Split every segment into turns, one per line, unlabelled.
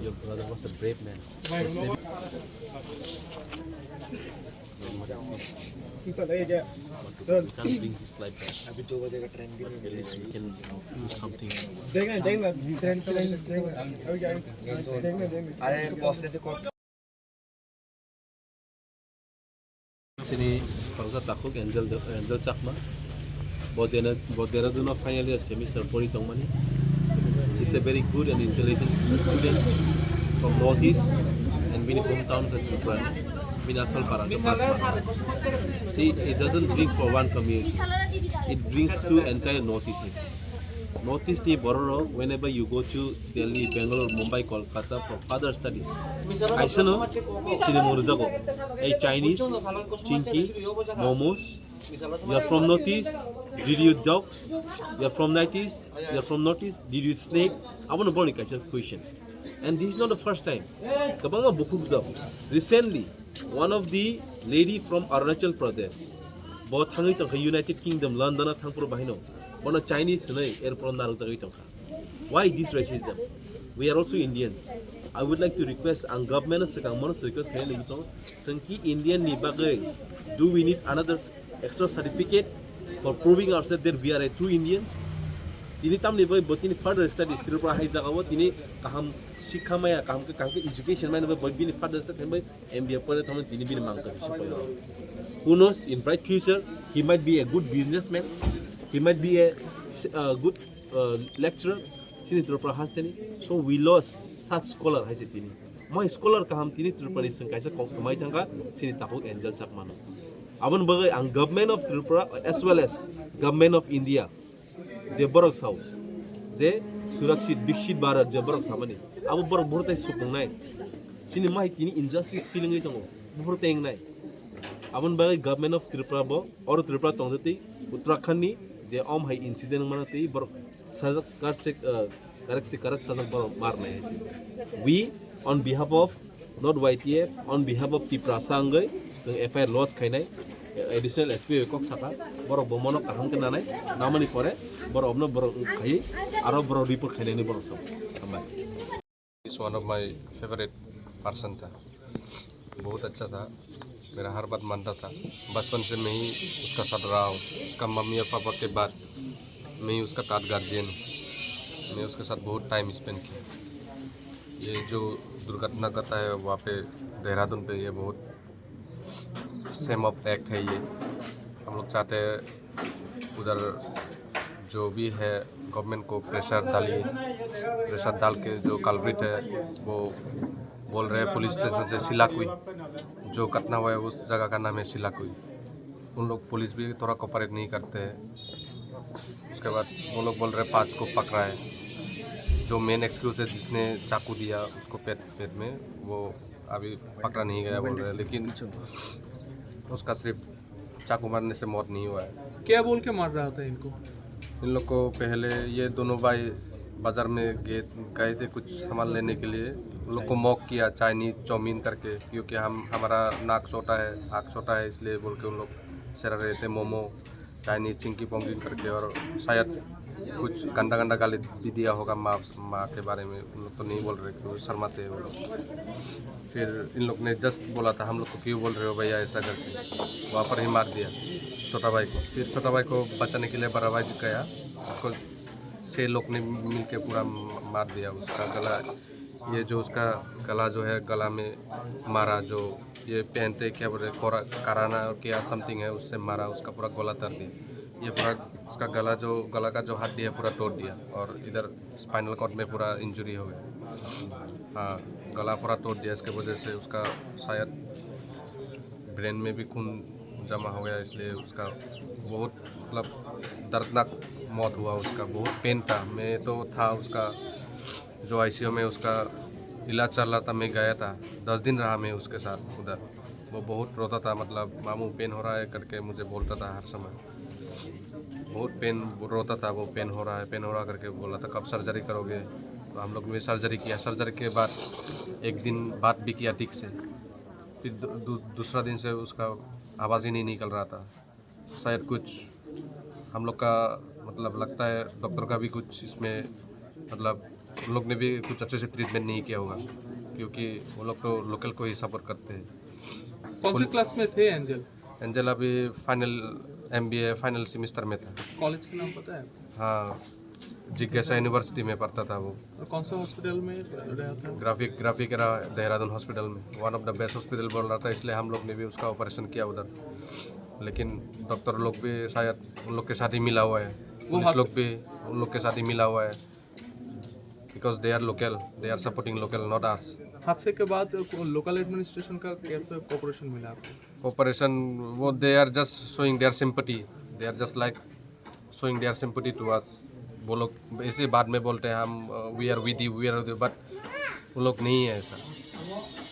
Your brother was a brave man. We can't bring his life back. But at least we can do something. Sini bangsa takuk Angel Chakma. Bodena do not finally a semester Pori Tongmani. He's a very good and intelligent student from Northeast and being hometown of Tripura. Minasal Para. See, it doesn't bring for one community. It brings to entire Northeast. Northeast ni Bororo, whenever you go to Delhi, Bangalore, Mumbai, Kolkata for further studies. I say no, Sinimuruzago. A Chinese, Chinky, Momos. You are from Northeast. Did you dogs? You are from Northeast. You are from Northeast. Did you snake? I want to bring a question. And this is not the first time. Kabanga Bukukzab. Recently, one of the lady from Arunachal Pradesh, both hangi tangka United Kingdom, London, thangpur bahino, one of Chinese nay airport narujagi tangka. Why this racism? We are also Indians. I would like to request ang government sekang manos request kaya lebih sengki Indian ni bagai. Do we need another extra certificate for proving ourselves that we are a true Indians? Ini tam ni boy botini further studies Tripura hai jaga wo tini kaham sikha maya kaham ke education maya boy bini further studies boy MBA pore thaman tini bini mang ka who knows, in bright future he might be a good businessman, he might be a good lecturer sini Tripura has tini. So we lost such scholar hai tini my scholar kaham tini Tripura ni kaisa kamai thangka sini takuk Angel Chakmano abon bagai ang government of Tripura as well as government of India जे बरक साव जे सुरक्षित विकसित भारत जे बरक सामने अब बरक बहुत सुपुंगनाय cinema हितिनी injustice feeling है तंगो बहुत एंगनाय अबन by government of Tripura बो और त्रिपुरा तंगते उत्तराखंड नि जे ओम हाई इंसिडेंट मनते बरक सजक करक सजक बरक मारनाय है we on behalf of not YTF on behalf of Tripura सांगै जों FIR लॉज खायनाय additional SP kok saka borok bomono kaham kenanai namani pore borok obno borok khai aro borok report khainani borok sab tambah.
He's one of my favorite person था, बहुत अच्छा था, मेरा हर बात मानता था, बचपन से मैं ही उसका साथ रहा हूँ, उसका मम्मी और पापा के बाद मैं ही उसका थर्ड गार्जियन हूँ, मैं उसके साथ बहुत टाइम स्पेंड किया। ये जो दुर्घटना करता है वहाँ पे देहरादून पे ये बहुत सेम ऑफ एक्ट है ये हम लोग चाहते हैं उधर जो भी है गवर्नमेंट को प्रेशर डाल के जो कल्प्रिट है वो बोल रहे हैं पुलिस स्टेशन से सिलाकुई जो घटना हुआ है उस जगह का नाम है सिलाकुई उन लोग पुलिस भी थोड़ा कोऑपरेट नहीं करते हैं उसके बाद वो लोग बोल रहे हैं 5 को पकड़ा है जो मेन एक्सक्यूज है जिसने चाकू दिया उसको पेट में वो अभी पकड़ा नहीं गया बोल रहे हैं लेकिन उसका सिर्फ चाकू मारने से मौत नहीं हुआ है।
क्या बोल के मार रहा था इनको?
इन लोग को पहले ये दोनों भाई बाज़ार में गए थे कुछ सामान लेने के लिए उन लोग को मॉक किया चाइनीज चाउमीन करके क्योंकि हमारा नाक छोटा है आँख छोटा है इसलिए बोल के उन लोग सर रहे थे मोमो चाइनीज चिंकी पोंगी करके और शायद कुछ गंदा गाली भी दिया होगा माँ के बारे में उन लोग तो नहीं बोल रहे क्योंकि शर्माते वो लोग। फिर इन लोग ने जस्ट बोला था हम लोग को क्यों बोल रहे हो भैया ऐसा करके वहाँ पर ही मार दिया छोटा भाई को। फिर छोटा भाई को बचाने के लिए बड़ा भाई गया उसको 6 लोग ने मिल के पूरा मार दिया उसका गला ये जो उसका गला जो है गला में मारा जो ये पहनते क्या बोले कराना और क्या समथिंग है उससे मारा उसका पूरा गला तर दिया ये पूरा उसका गला का जो हड्डी है पूरा तोड़ दिया और इधर स्पाइनल कॉर्ड में पूरा इंजरी हो गया। हाँ गला पूरा तोड़ दिया इसके वजह से उसका शायद ब्रेन में भी खून जमा हो गया इसलिए उसका बहुत मतलब दर्दनाक मौत हुआ उसका बहुत पेन था। मैं तो था उसका जो ICU में उसका इलाज चल रहा था मैं गया था 10 दिन रहा मैं उसके साथ उधर वो बहुत रोता था मतलब मामू पेन हो रहा है करके मुझे बोलता था हर समय बहुत पेन रोता था वो पेन हो रहा है करके बोला था कब सर्जरी करोगे तो हम लोग ने सर्जरी किया सर्जरी के बाद एक दिन बात भी किया ठीक से फिर दूसरा दिन से उसका आवाज़ ही नहीं निकल रहा था शायद कुछ हम लोग का मतलब लगता है डॉक्टर का भी कुछ इसमें मतलब उन लोग ने भी कुछ अच्छे से ट्रीटमेंट नहीं किया होगा, क्योंकि वो लोग तो लोकल को ही सपोर्ट करते हैं।
कौन से क्लास में थे एंजल?
एंजल अभी फाइनल MBA फाइनल सेमेस्टर में था।
कॉलेज का नाम पता है?
हाँ, जिज्ञासा यूनिवर्सिटी में पढ़ता था वो।
और कौन सा हॉस्पिटल में रहा था?
ग्राफिक रहा देहरादून हॉस्पिटल में, one of the best hospital बोल रहा था, इसलिए हम लोग ने भी उसका ऑपरेशन किया उधर। लेकिन डॉक्टर लोग भी शायद उन लोग के साथ ही मिला हुआ है, पुलिस लोग भी उन लोग के साथ ही मिला हुआ है, because they are local, they are supporting local, not us.
हादसे के बाद लोकल एडमिनिस्ट्रेशन का कैसा कोऑपरेशन मिला आपको?
ऑपरेशन वो they are just showing their sympathy, they are just like showing their sympathy to us. वो लोग ऐसे बाद में बोलते हैं हम we are with you, but वो लोग नहीं है ऐसा।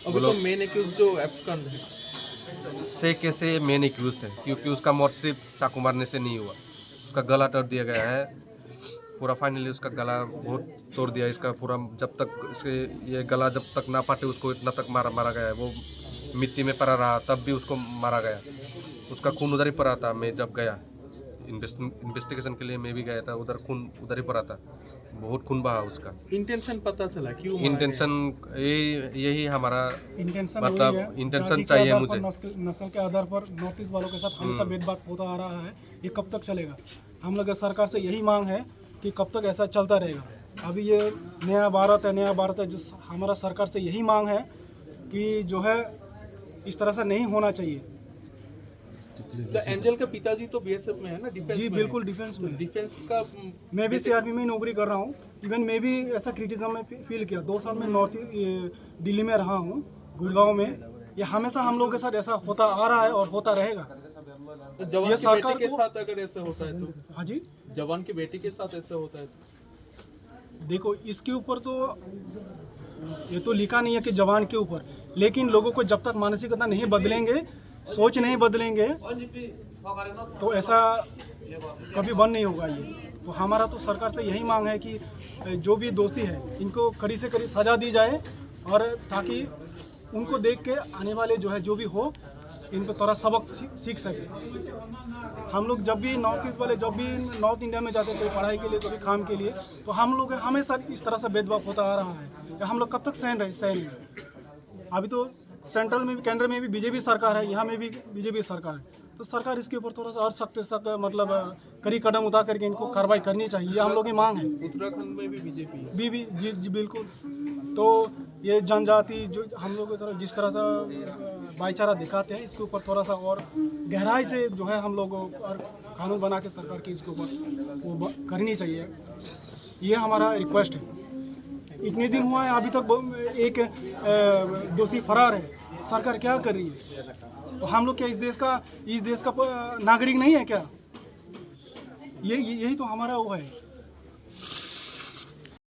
अभी तो मेन एक्यूज जो एब्सकॉन्ड है,
से कैसे मेन एक्यूज है, क्योंकि उसका मौत सिर्फ चाकू मारने से नहीं हुआ, उसका गला तोड़ दिया गया है पूरा। फाइनली उसका गला बहुत तोड़ दिया इसका पूरा। जब तक इसके ये गला जब तक ना फाटे उसको इतना तक मारा गया है। वो मिट्टी में पड़ा रहा तब भी उसको मारा गया। उसका खून उधर ही पड़ा था। मैं जब गया इन्वेस्टिगेशन के लिए, मैं भी गया था उधर, खून उधर ही पड़ा था, बहुत खून बहा उसका।
इंटेंशन पता चला क्यों?
इंटेंशन यही हमारा
इंटेंशन
मतलब इंटेंशन चाहिए मुझे।
नस्ल के आधार पर नॉर्थ ईस्ट वालों के साथ हमेशा भेदभाव होता आ रहा है। ये कब तक चलेगा? हम लोग सरकार से यही मांग है कि कब तक ऐसा चलता रहेगा। अभी ये नया भारत है, जो हमारा सरकार से यही मांग है कि जो है इस तरह से नहीं होना चाहिए।
तो एंजल के पिताजी तो BSF में है ना, डिफेंस
जी
में
बिल्कुल,
है।
डिफेंस में।
डिफेंस का
मैं भी CRP में नौकरी कर रहा हूँ। इवन मैं भी ऐसा क्रिटिसिज्म में फील किया। 2 साल में दिल्ली में रहा हूँ, गुड़गांव में। ये हमेशा हम लोगों के साथ ऐसा होता आ रहा है और होता रहेगा।
तो जवान
ये
की
सरकार
बेटी के
को-
साथ अगर ऐसा होता है तो,
हाँ जी,
जवान की बेटी के साथ ऐसा होता है तो,
देखो इसके ऊपर तो ये तो लिखा नहीं है कि जवान के ऊपर, लेकिन लोगों को जब तक मानसिकता नहीं बदलेंगे, सोच नहीं बदलेंगे, तो ऐसा कभी बंद नहीं होगा। ये तो हमारा तो सरकार से यही मांग है कि जो भी दोषी है इनको कड़ी से कड़ी सज़ा दी जाए, और ताकि उनको देख के आने वाले जो है जो भी हो इनको थोड़ा सबक सीख सके। हम लोग जब भी नॉर्थ ईस्ट वाले जब भी नॉर्थ इंडिया में जाते थे पढ़ाई के लिए, कभी काम के लिए, तो हम लोग हमेशा इस तरह से भेदभाव होता आ रहा है। हम लोग कब तक सहन रहे? अभी तो सेंट्रल में भी, केंद्र में भी BJP सरकार है, यहाँ में भी BJP सरकार है। तो सरकार इसके ऊपर थोड़ा सा और सख्त मतलब कड़ी कदम उठा करके इनको कार्रवाई करनी चाहिए। ये हम लोग की मांग है।
उत्तराखंड में भी BJP है।
जी बिल्कुल। तो ये जनजाति जो हम लोग जिस तरह से भाईचारा दिखाते हैं, इसके ऊपर थोड़ा सा और गहराई से जो है हम लोग और कानून बना के सरकार की इसके ऊपर वो करनी चाहिए। ये हमारा रिक्वेस्ट है। इतने दिन हुआ है, अभी तक एक दोषी फरार है। सरकार क्या कर रही है? तो हम लोग क्या इस देश का नागरिक नहीं है क्या? यही तो हमारा वो है।